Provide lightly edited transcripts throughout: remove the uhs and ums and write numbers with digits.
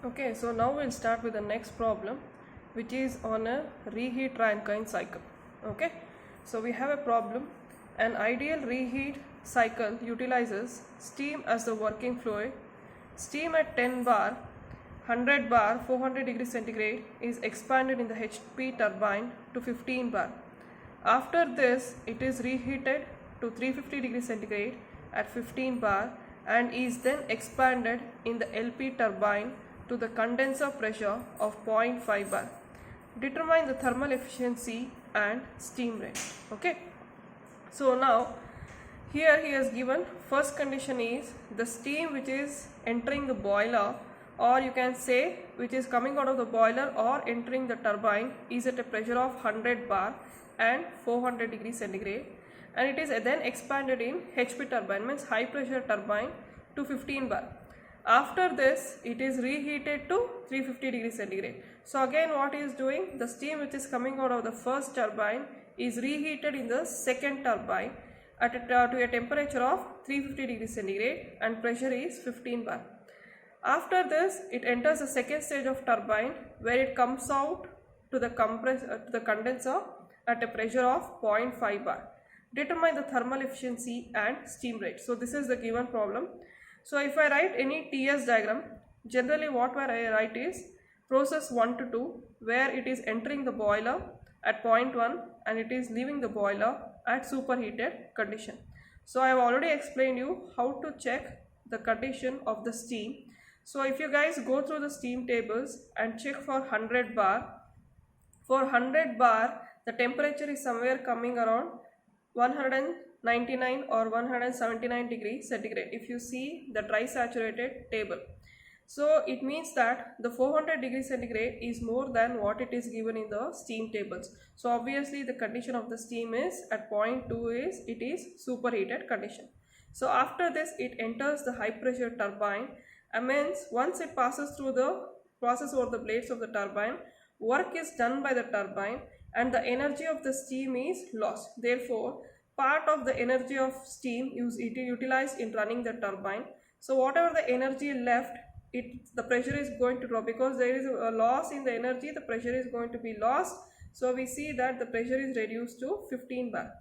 Okay, so now we'll start with the next problem, which is on a reheat Rankine cycle. Okay, so we have a problem. An ideal reheat cycle utilizes steam as the working fluid. Steam at 10 bar, 100 bar, 400 degrees centigrade is expanded in the HP turbine to 15 bar. After this, it is reheated to 350 degrees centigrade at 15 bar and is then expanded in the LP turbine to the condenser pressure of 0.5 bar. Determine the thermal efficiency and steam rate. Okay. So now here he has given first condition is the steam which is entering the boiler, or you can say which is coming out of the boiler or entering the turbine, is at a pressure of 100 bar and 400 degrees centigrade, and it is then expanded in HP turbine, means high pressure turbine, to 15 bar. After this, it is reheated to 350 degrees centigrade. So again what he is doing, the steam which is coming out of the first turbine is reheated in the second turbine at to a temperature of 350 degrees centigrade and pressure is 15 bar. After this, it enters the second stage of turbine where it comes out to the condenser at a pressure of 0.5 bar. Determine the thermal efficiency and steam rate. So this is the given problem. So if I write any TS diagram, generally what I write is process 1 to 2, where it is entering the boiler at 0.1 and it is leaving the boiler at superheated condition. So I have already explained you how to check the condition of the steam. So if you guys go through the steam tables and check for 100 bar, for 100 bar the temperature is somewhere coming around 199 or 179 degrees centigrade if you see the dry saturated table. So it means that the 400 degrees centigrade is more than what it is given in the steam tables. So obviously the condition of the steam is at 0.2 is it is superheated condition. So after this it enters the high pressure turbine, and means once it passes over the blades of the turbine, work is done by the turbine and the energy of the steam is lost. Therefore, part of the energy of steam is utilized in running the turbine. So whatever the energy left, the pressure is going to drop, because there is a loss in the energy, the pressure is going to be lost. So we see that the pressure is reduced to 15 bar.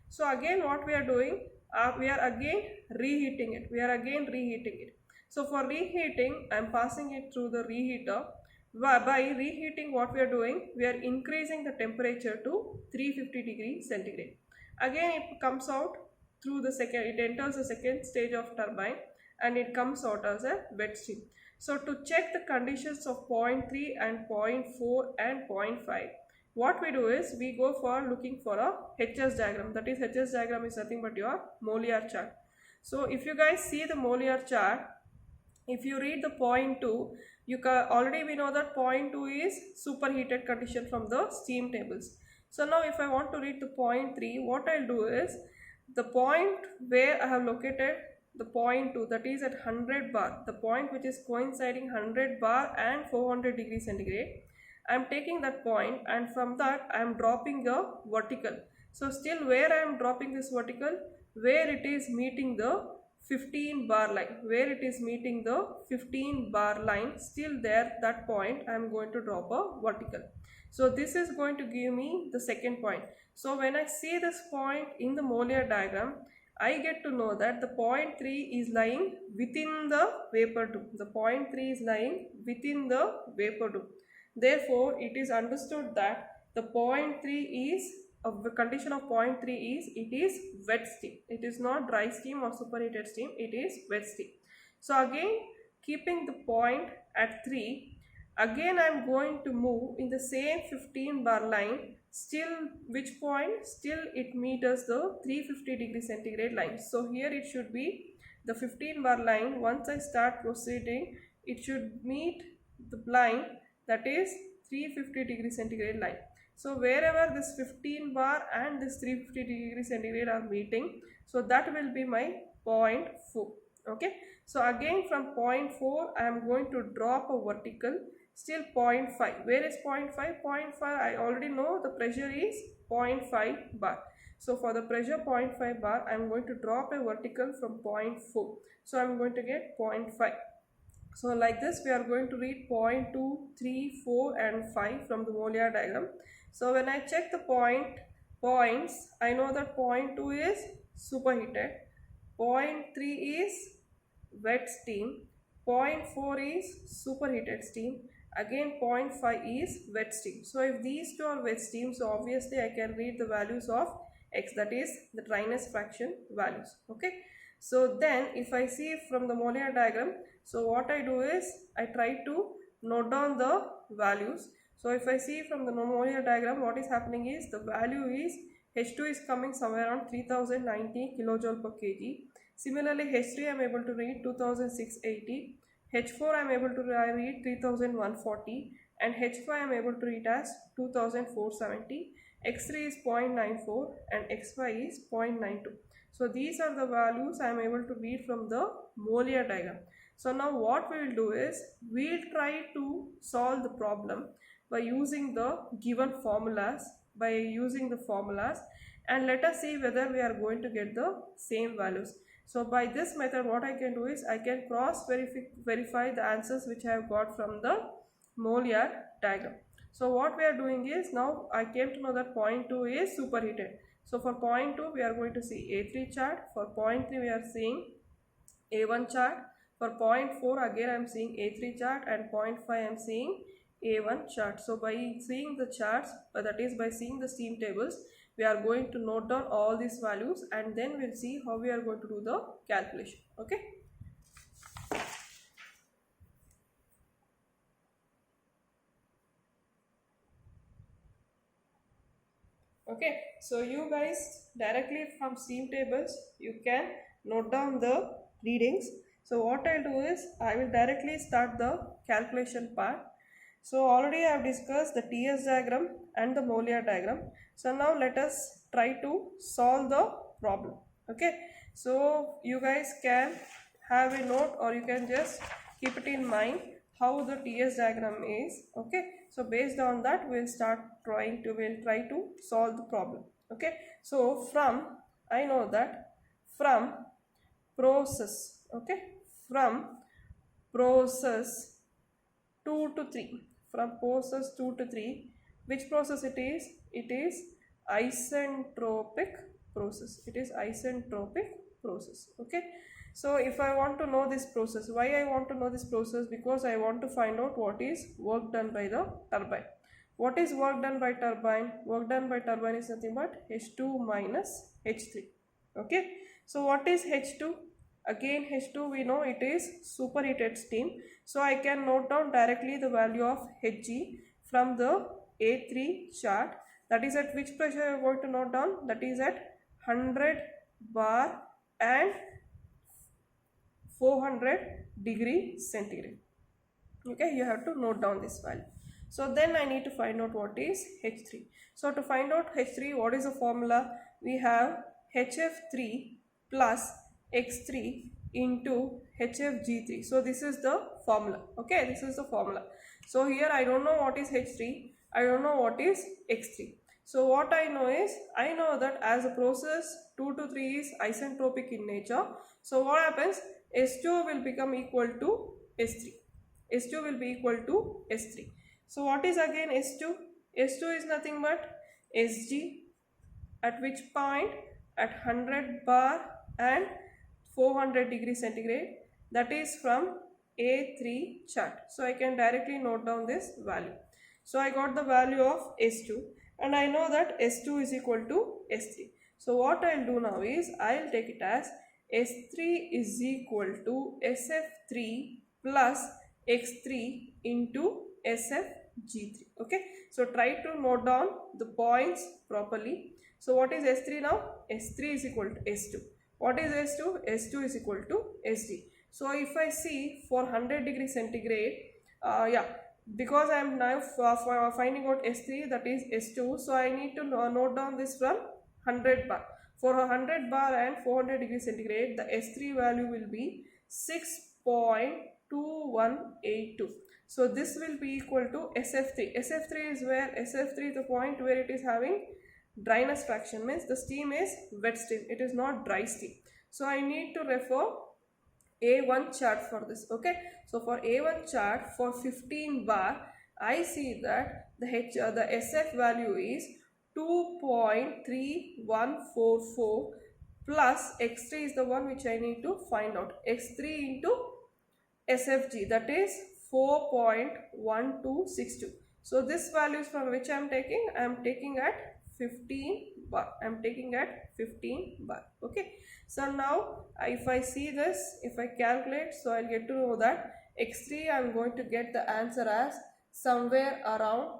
So again what we are doing, we are again reheating it. So for reheating, I am passing it through the reheater. By reheating, what we are doing, we are increasing the temperature to 350 degrees centigrade. Again it comes out through it enters the second stage of turbine and it comes out as a wet steam. So to check the conditions of 0.3 and 0.4 and 0.5, what we do is we go for looking for a HS diagram. That is, HS diagram is nothing but your Molière chart. So if you guys see the Molière chart, if you read the 0.2, already we know that 0.2 is superheated condition from the steam tables. So now if I want to read the 0.3, what I'll do is the point where I have located the 0.2, that is at 100 bar, the point which is coinciding 100 bar and 400 degrees centigrade, I am taking that point and from that I am dropping a vertical. So still where I am dropping this vertical, where it is meeting the 15 bar line, still there, that point I am going to drop a vertical. So this is going to give me the second point. So when I see this point in the Molière diagram, I get to know that the 0.3 is lying within the vapor tube. Therefore, it is understood that the 0.3 is the condition of 0.3 is it is wet steam. It is not dry steam or superheated steam, it is wet steam. So again, keeping the point at 3, again I am going to move in the same 15 bar line. Still which point? Still it meets the 350 degree centigrade line. So here it should be the 15 bar line. Once I start proceeding, it should meet the line, that is 350 degree centigrade line. So wherever this 15 bar and this 350 degree centigrade are meeting, so that will be my 0.4. Okay. So again from 0.4 I am going to drop a vertical. Still 0.5. Where is 0.5? 0.5 I already know the pressure is 0.5 bar. So for the pressure 0.5 bar, I am going to drop a vertical from 0.4. So I am going to get 0.5. So like this we are going to read point 2, 3, 4 and 5 from the Molière diagram. So when I check the points, I know that point 2 is superheated, point 3 is wet steam, point 4 is superheated steam, again point 5 is wet steam. So if these two are wet steam, so obviously I can read the values of X, that is the dryness fraction values. Okay, so then if I see from the Molière diagram, so what I do is I try to note down the values. So if I see from the Molière diagram, what is happening is the value is H2 is coming somewhere around 3090 kilojoule per kg. Similarly, H3 I am able to read 2680, H4 I am able to read 3140 and H5 I am able to read as 2470, X3 is 0.94 and X5 is 0.92. So these are the values I am able to read from the Molière diagram. So now what we will do is we will try to solve the problem by using the given formulas, and let us see whether we are going to get the same values. So by this method what I can do is I can cross verify the answers which I have got from the Molière diagram. So what we are doing is, now I came to know that point 2 is superheated. So for point 2 we are going to see A3 chart, for point 3 we are seeing A1 chart, for point 4 again I am seeing A3 chart, and point 5 I am seeing A1 chart. So by seeing the charts, that is by seeing the steam tables, we are going to note down all these values and then we'll see how we are going to do the calculation. Okay. Okay, so you guys directly from steam tables you can note down the readings. So what I'll do is I will directly start the calculation part. So already I have discussed the TS diagram and the Molière diagram. So now let us try to solve the problem. Okay, so you guys can have a note or you can just keep it in mind how the TS diagram is. Okay, so based on that we'll try to solve the problem. Okay, so I know that from process, okay, from process 2 to 3, from process 2 to 3, which process it is? It is isentropic process. It is isentropic process. Okay, so if I want to know this process, why I want to know this process? Because I want to find out what is work done by the turbine. What is work done by turbine? Work done by turbine is nothing but H2 minus H3. Okay, so what is H2? Again H2 we know it is superheated steam. So I can note down directly the value of Hg from the A3 chart. That is at which pressure I am going to note down? That is at 100 bar and 400 degree centigrade. Okay, you have to note down this value. So then I need to find out what is H3. So to find out H3, what is the formula? We have HF3 plus X3 into HFG3. So this is the formula. Okay, this is the formula. So here I don't know what is H3. I don't know what is X3. So what I know is, I know that as a process 2 to 3 is isentropic in nature. So what happens? S2 will become equal to S3. S2 will be equal to S3. So what is again S2? S2 is nothing but Sg at which point? At 100 bar and 400 degree centigrade. That is from A3 chart. So I can directly note down this value. So I got the value of S2 and I know that S2 is equal to S3. So what I'll do now is I'll take it as S3 is equal to SF3 plus X3 into SFG3. Okay, so try to note down the points properly. So what is S3 now? S3 is equal to S2. What is S2? S2 is equal to SD. So if I see for 100 degree centigrade, because I am now finding out S3, that is S2, so I need to note down this from 100 bar. For 100 bar and 400 degree centigrade, the S3 value will be 6.2182. So this will be equal to SF3. SF3 is where? SF3 is the point where it is having dryness fraction, means the steam is wet steam, it is not dry steam. So I need to refer A1 chart for this. Okay, so for A1 chart for 15 bar, I see that the SF value is 2.3144 plus x3 is the one which I need to find out. x3 into SFG, that is 4.1262. So this value is from which I am taking? I am taking at 15 bar. I am taking at 15 bar. Okay. So now if I see this, if I calculate, so I'll get to know that x3 I am going to get the answer as somewhere around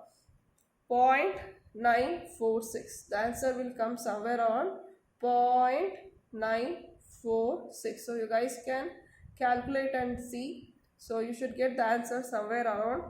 0.946. The answer will come somewhere on 0.946. So you guys can calculate and see. So you should get the answer somewhere around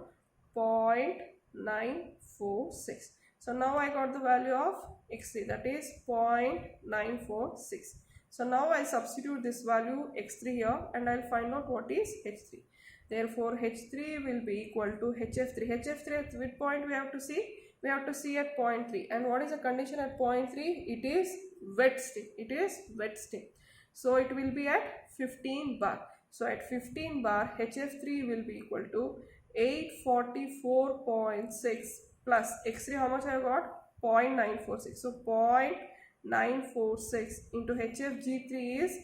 0.946. So now I got the value of x3, that is 0.946. So now I substitute this value x3 here and I'll find out what is h3. Therefore h3 will be equal to hf3. hf3 at which point we have to see? We have to see at 0.3. And what is the condition at 0.3? It is wet state. It is wet state. So it will be at 15 bar. So at 15 bar, HF3 will be equal to 844.6 plus x3, how much I have got? 0.946. So 0.946 into HFG3 is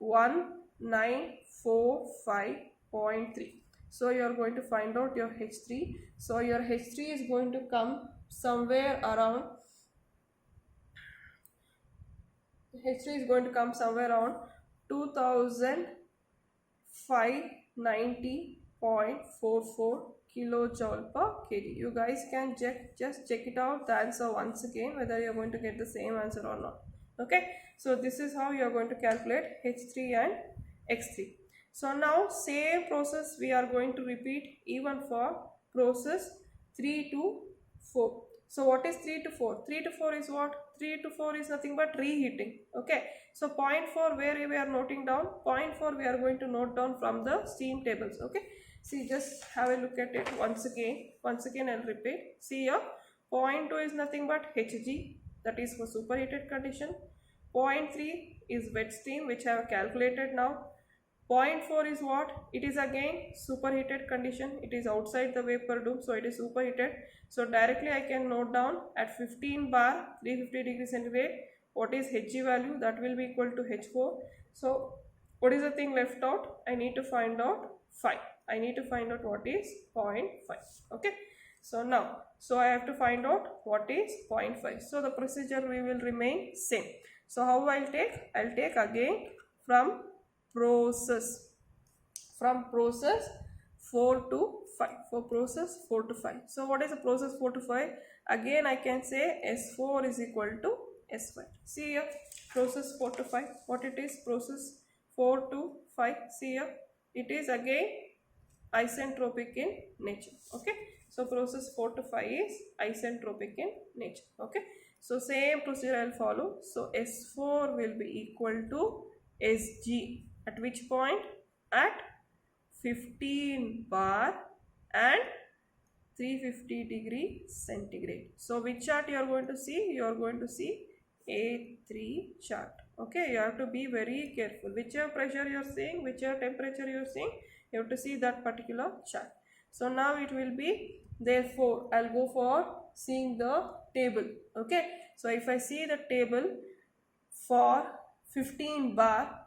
1945.3. So you are going to find out your H3. So your H3 is going to come somewhere around 2590.44 kilojoule per kg. You guys can just check it out, the answer once again, whether you are going to get the same answer or not. Okay, so this is how you are going to calculate H3 and X3. So now same process we are going to repeat even for process 3 to 4. So what is 3 to 4? 3 to 4 is what? 3 to 4 is nothing but reheating. Okay. So 0.4 where we are noting down? 0.4 we are going to note down from the steam tables. Okay. See, just have a look at it once again. Once again I'll repeat. See here. 0.2 is nothing but Hg, that is for superheated condition. 0.3 is wet steam, which I have calculated now. 0.4 is what? It is again superheated condition. It is outside the vapor dome, so it is superheated. So directly I can note down at 15 bar 350 degrees centigrade what is Hg value, that will be equal to H4. So what is the thing left out? I need to find out phi. I need to find out what is 0.5. Okay. So now, so I have to find out what is 0.5. So the procedure we will remain same. So how I'll take? I'll take again from process 4 to 5. For process 4 to 5. So what is the process 4 to 5? Again I can say S4 is equal to S5. See here, process 4 to 5. What it is? Process 4 to 5. See here, it is again isentropic in nature. Okay. So process 4 to 5 is isentropic in nature. Okay. So same procedure I will follow. So S4 will be equal to Sg. At which point? At 15 bar and 350 degree centigrade. So which chart you are going to see? You are going to see A3 chart. Okay, you have to be very careful. Whichever pressure you are seeing, whichever temperature you are seeing, you have to see that particular chart. So now it will be, therefore I'll go for seeing the table. Okay, so if I see the table for 15 bar,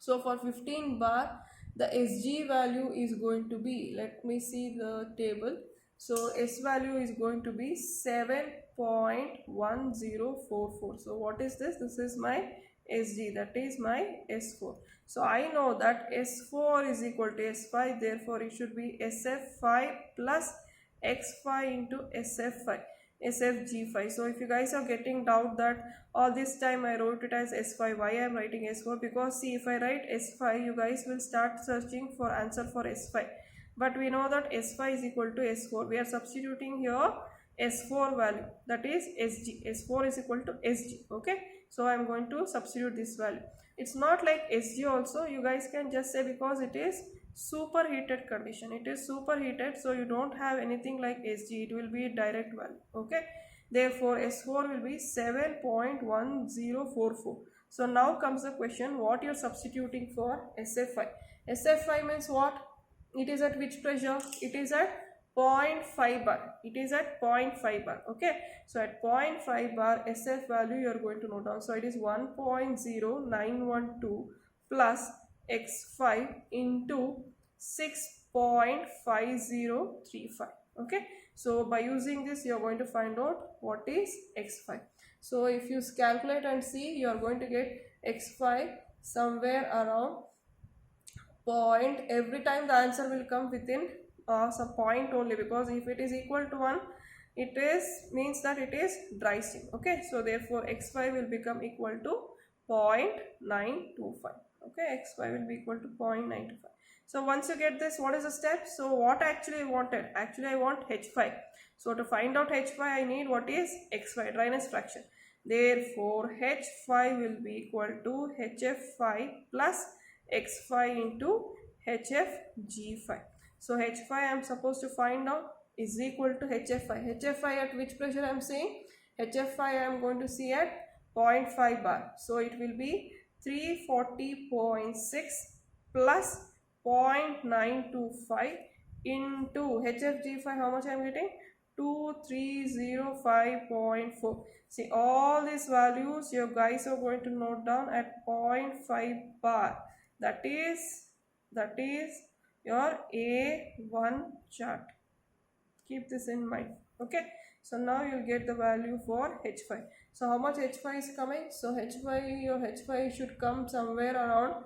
so for 15 bar the Sg value is going to be, let me see the table. So S value is going to be 7.1044. So what is this? This is my Sg, that is my S4. So I know that S4 is equal to S5, therefore it should be SF5 plus X5 into SF5. SFG5. So if you guys are getting doubt that all this time I wrote it as S5, why I am writing S4? Because see, if I write S5, you guys will start searching for answer for S5. But we know that S5 is equal to S4. We are substituting here S4 value, that is Sg. S4 is equal to Sg. Okay. So I am going to substitute this value. It's not like Sg also. You guys can just say because it is superheated condition. It is superheated, so you don't have anything like Sg. It will be a direct value. Okay. Therefore, S4 will be 7.1044. So now comes the question, what you're substituting for SF5. SF5 means what? It is at which pressure? It is at 0.5 bar. It is at 0.5 bar. Okay. So at 0.5 bar SF value you are going to note down. So it is 1.0912 plus X5 into 6.5035. Okay. So by using this you are going to find out what is X5. So if you calculate and see, you are going to get X5 somewhere around point. Every time the answer will come within some point only, because if it is equal to 1, it is means that it is dry steam. Okay, so therefore X5 will become equal to 0.925. Okay, X5 will be equal to 0.925. So once you get this, what is the step? So what actually I wanted? Actually I want H5. So to find out H5 I need what is X5, dryness fraction. Therefore H5 will be equal to HF5 plus X5 into HFG5. So H5 I am supposed to find out is equal to HF5. HF5 at which pressure I am saying? HF5 I am going to see at 0.5 bar. So it will be 340.6 plus 0.925 into HFG5. How much I am getting? 2305.4. See, all these values you guys are going to note down at 0.5 bar. That is your A1 chart. Keep this in mind. Okay. So now you'll get the value for H5. So how much H5 is coming? So H5, your H5 should come somewhere around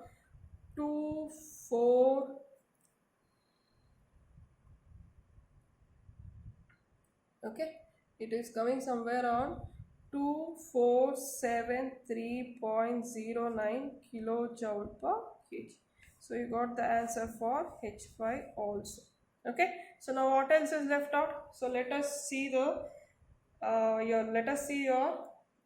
24. Okay, it is coming somewhere around 2473.09 kilojoule per kg. So you got the answer for H5 also. Okay, so now what else is left out? So let us see the your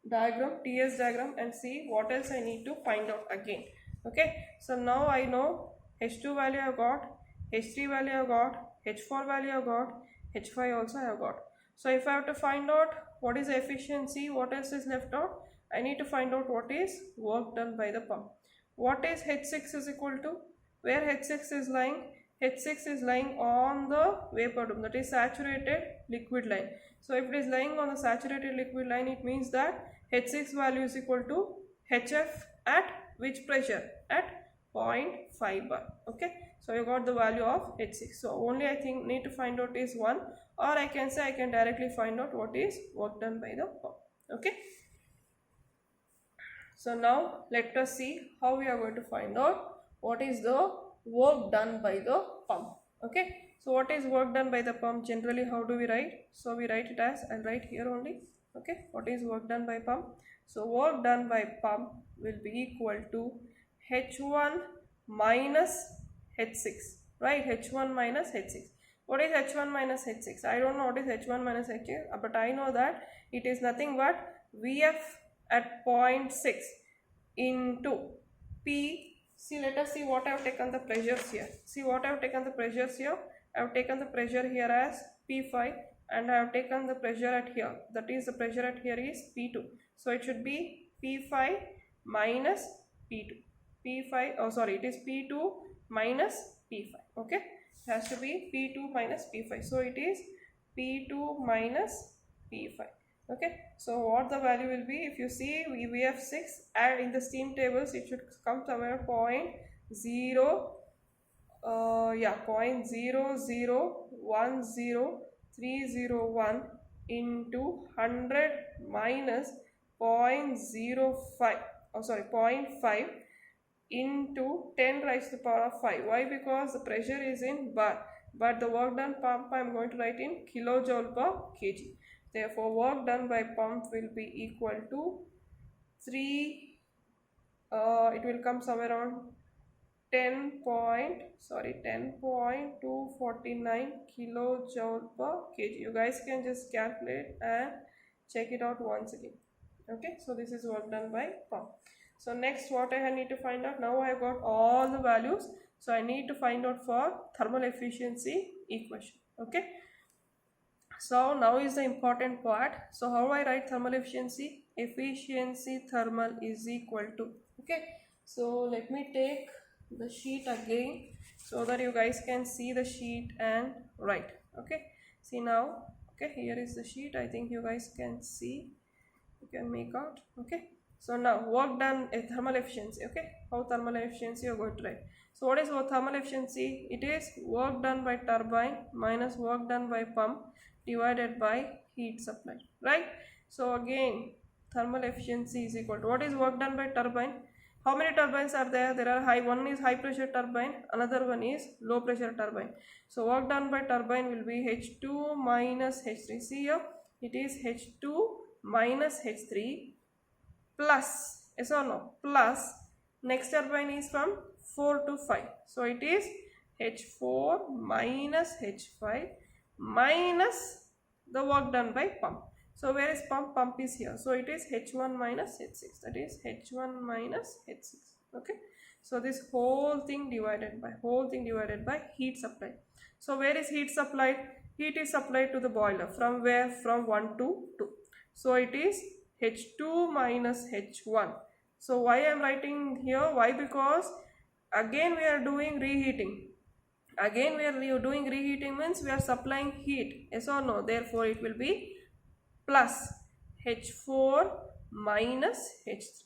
diagram, TS diagram, and see what else I need to find out again. Okay, so now I know H2 value I got, H3 value I got, H4 value I got, H5 also I have got. So if I have to find out what is the efficiency, what else is left out? I need to find out what is work done by the pump. What is H6 is equal to? Where H6 is lying? H6 is lying on the vapor dome, that is saturated liquid line. So if it is lying on the saturated liquid line, it means that H6 value is equal to HF at which pressure? At 0.5 bar. Okay, so you got the value of H6. So only I think need to find out is 1, or I can say I can directly find out what is work done by the pump. Okay, so now let us see how we are going to find out what is the work done by the pump. Okay, so what is work done by the pump? Generally, how do we write? So we write it as, I'll write here only. Okay, what is work done by pump? So work done by pump will be equal to H1 minus H6, right? H1 minus H6. What is H1 minus H6? I don't know what is H1 minus H6, but I know that it is nothing but VF at 0.6 into P. See, let us see what I have taken the pressures here. See what I have taken the pressures here. I have taken the pressure here as P5, and I have taken the pressure at here. That is, the pressure at here is P2. So it should be P5 minus P2. P5, oh sorry, it is P2 minus P5. Okay, it has to be P2 minus P5. So it is P2 minus P5. Okay, so what the value will be? If you see, we have 6, and in the steam tables it should come somewhere 0.0010301 into 100 minus 0.05, oh sorry, 0.5 into 10 raised to the power of 5. Why? Because the pressure is in bar, but the work done pump I am going to write in kilojoule per kg. Therefore, work done by pump will be equal to 3, it will come somewhere around 10.249 kilojoule per kg. You guys can just calculate and check it out once again. Okay, so this is work done by pump. So next, what I need to find out? Now I have got all the values, so I need to find out for thermal efficiency equation. Okay, So now is the important part. So how I write thermal efficiency? Efficiency thermal is equal to, okay. So let me take the sheet again so that you guys can see the sheet and write. Okay. See now. Okay. Here is the sheet. I think you guys can see. You can make out. Okay. So now work done thermal efficiency. Okay. How thermal efficiency you are going to write. So what is thermal efficiency? It is work done by turbine minus work done by pump divided by heat supply, right? So again, thermal efficiency is equal to what is work done by turbine. How many turbines are there? There are one is high pressure turbine, another one is low pressure turbine. So work done by turbine will be H2 minus H3. See here, it is H2 minus H3 plus, yes or no, plus next turbine is from 4 to 5. So it is H4 minus H5 minus the work done by pump. So where is pump? Pump is here. So it is H1 minus H6. That is H1 minus H6. Okay. So this whole thing divided by heat supply. So where is heat supplied? Heat is supplied to the boiler. From where? From 1 to 2. So it is H2 minus H1. So why I am writing here? Why? Because again we are doing reheating. Again we are doing reheating means we are supplying heat. Yes or no? Therefore it will be plus H4 minus H3.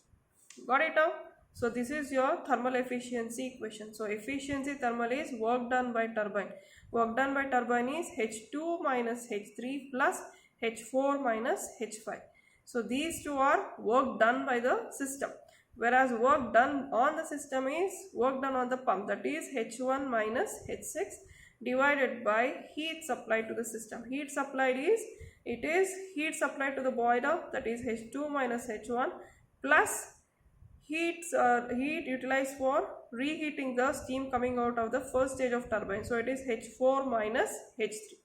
Got it now? So this is your thermal efficiency equation. So efficiency thermal is work done by turbine. Work done by turbine is H2 minus H3 plus H4 minus H5. So these two are work done by the system. Whereas work done on the system is work done on the pump, that is H1 minus H6 divided by heat supplied to the system. Heat supplied is, it is heat supplied to the boiler, that is H2 minus H1 plus heat utilized for reheating the steam coming out of the first stage of turbine. So it is H4 minus H3.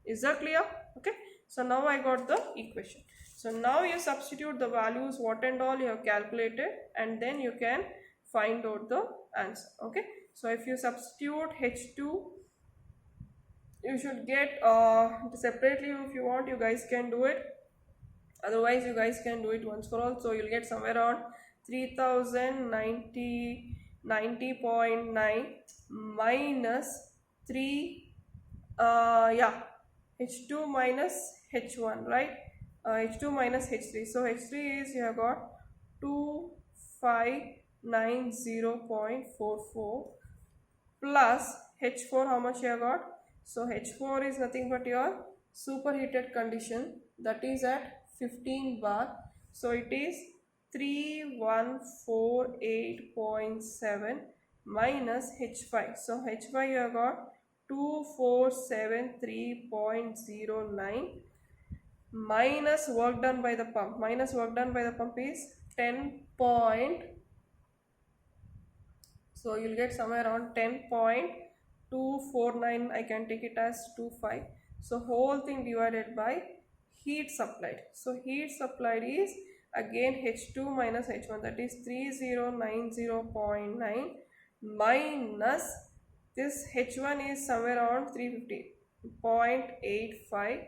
Is that clear? Okay. So now I got the equation. So now you substitute the values what and all you have calculated and then you can find out the answer. Okay. So if you substitute H2, you should get separately. If you want, you guys can do it. Otherwise you guys can do it once for all. So you'll get somewhere around 3090.9 minus 3 H2 minus H1, right? H2 minus H3. So H3 is, you have got 2590.44 plus H4, how much you have got? So H4 is nothing but your superheated condition, that is at 15 bar. So it is 3148.7 minus H5. So H5 you have got 2473.09 minus work done by the pump. Minus work done by the pump is 10 point. So you'll get somewhere around 10.249. I can take it as 25. So whole thing divided by heat supplied. So heat supplied is again H2 minus H1, that is 3090.9 minus this H1 is somewhere around 350.85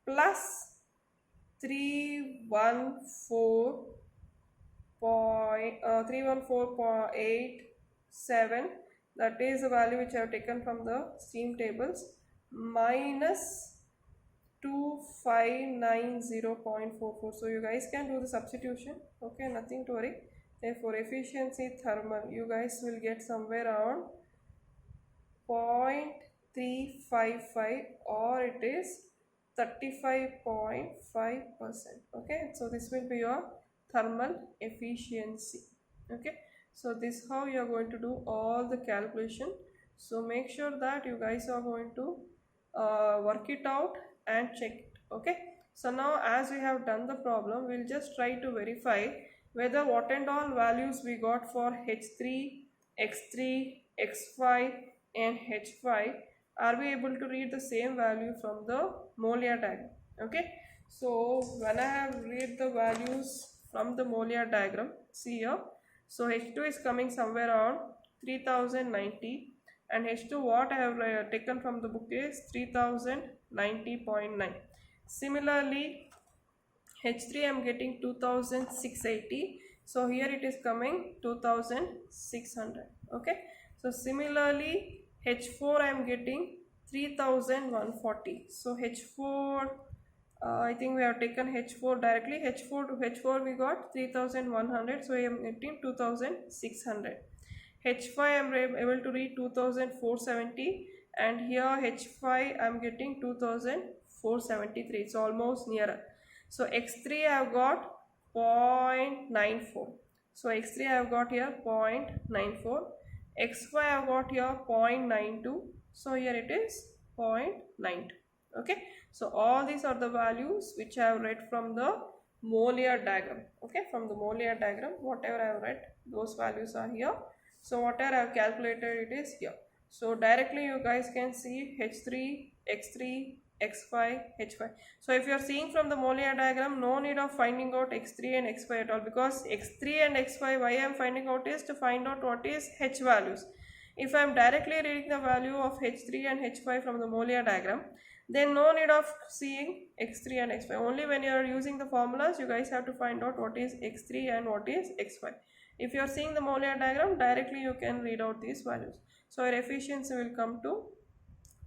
plus 314.87, that is the value which I have taken from the steam tables, minus 2590.44. So you guys can do the substitution. Okay, nothing to worry. Therefore efficiency thermal, you guys will get somewhere around 0.355 or it is 35.5%. Okay, so this will be your thermal efficiency. Okay, so this how you are going to do all the calculation. So make sure that you guys are going to work it out and check it. Okay, so now as we have done the problem, we'll just try to verify whether what and all values we got for H3, X3, X5 and H5, are we able to read the same value from the Mollier diagram. Okay, so when I have read the values from the Mollier diagram, see here, so H2 is coming somewhere around 3090 and H2 what I have taken from the book is 3090.9. Similarly, H3 I am getting 2680. So here it is coming 2600. Okay. So similarly, H4 I am getting 3140. So H4, I think we have taken H4 directly. H4 to H4 we got 3100. So I am getting 2600. H5 I am able to read 2470, and here H5 I am getting 2473. It's almost nearer. So X3 I have got 0.94. So X3 I have got here 0.94. X5 I have got here 0.92. So here it is 0.92. Okay. So all these are the values which I have read from the Mollier diagram. Okay. From the Mollier diagram, whatever I have read, those values are here. So whatever I have calculated, it is here. So directly you guys can see H3, X3, X5, H5. So if you are seeing from the Mollier diagram, no need of finding out X3 and X5 at all, because X3 and X5, why I am finding out is to find out what is H values. If I am directly reading the value of H3 and H5 from the Mollier diagram, then no need of seeing X3 and X5. Only when you are using the formulas, you guys have to find out what is X3 and what is X5. If you are seeing the Mollier diagram, directly you can read out these values. So your efficiency will come to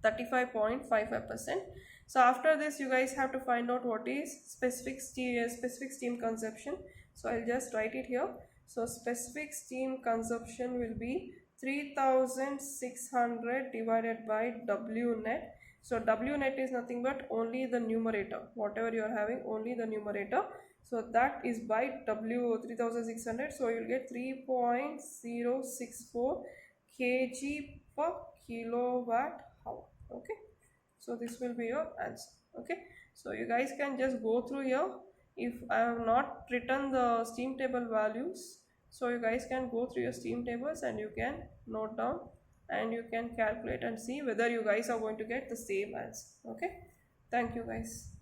35.55%. So after this, you guys have to find out what is specific steam consumption. So I'll just write it here. So specific steam consumption will be 3600 divided by W net. So W net is nothing but only the numerator, whatever you are having, only the numerator. So that is by W 3600. So you will get 3.064 kg per kilowatt hour. Okay. So this will be your answer. Okay. So you guys can just go through here. If I have not written the steam table values, so you guys can go through your steam tables and you can note down and you can calculate and see whether you guys are going to get the same answer. Okay. Thank you guys.